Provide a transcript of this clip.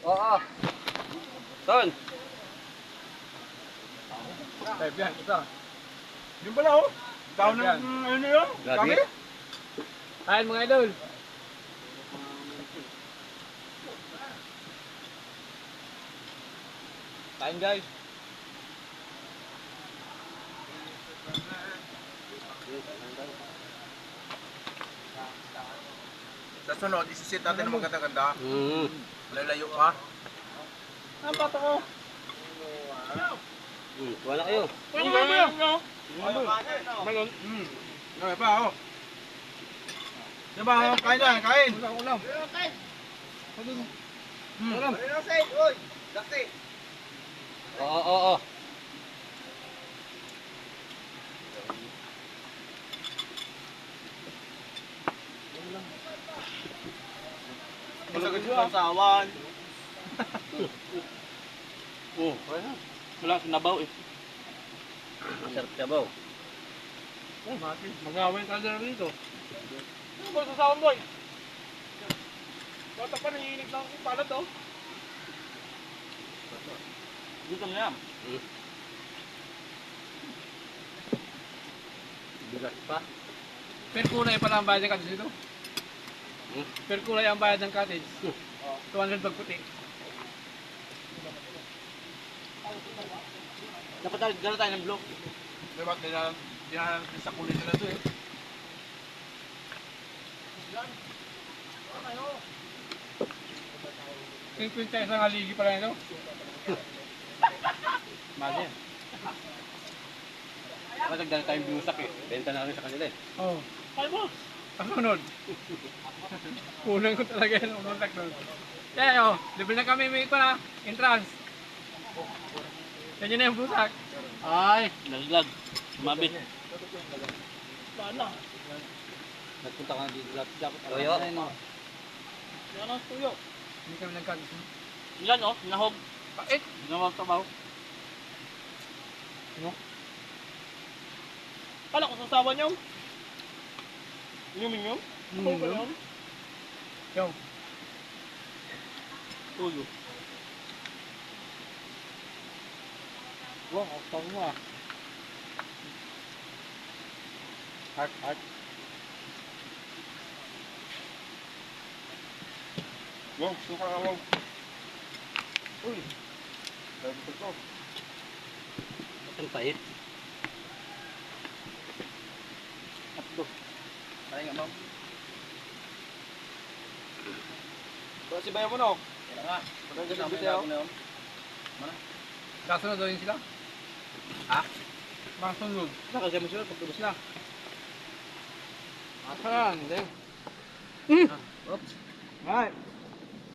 Oo. Ton. Type yan, isa. Yung pala oh. Tao ng ano yun? Gabi. Kami? Kain mga idol. Kain guys. Sa sunod, isisit natin ang maganda-ganda. Lalayo pa. Ang pato ko. Wala kayo. Ang gano'n no? Malon. Okay pa oh. Diba, kain na, kain. Ulam. Ulam. Oo. Masagad yung pansawan. Wala, sinabaw eh. Masarap sabaw. Mag-away ka na rito. Ano ba sa sawan boy? Bata pa nanginig lang akong palad oh. Dito na yan. Bigas pa. Per kulay pala ang bayad ng cottage dito. Per kulay ang bayad ng cottage. 200 pag puti. Dapat dala tayo ng block. Diba, dinahan natin sa kulit na ito eh. Yung kwenta isang haligi pala ito. Mali yan. Dapat nagdala tayong binusak eh. Benta na rin sa kanila eh. Oo. Kaya mo. Kasunod. Unang ko talaga yan. Unang taknod. Kaya o, libre na kami may ito na. Entrance. Yan yun na yung busak. Ay, nalaglag. Mabit. Paano? Nagpunta ka na dito. Dapat Toyo. Yan ang tuyo. Hindi kami nagkagis. Yan o, nahog. Pait. Ginawag tabaw. Ano? Kala ko sasawa niyo. Inumin niyo? Ako ba yun? Yo. Tuyo. Wow, ang tawag mo ah. Heart. Wow, suka ka wow. Uy. Sabi ko to. Ang pait. Atlo. Kaya nga ma'am. Ito si bayan mo no? Yan nga. Pagka sabi sa'yo. Kasunod daw yun sila? Ha? Kasunod. Nakasya mo sila pagtubos na. Asan? Hindi. Oops. Right.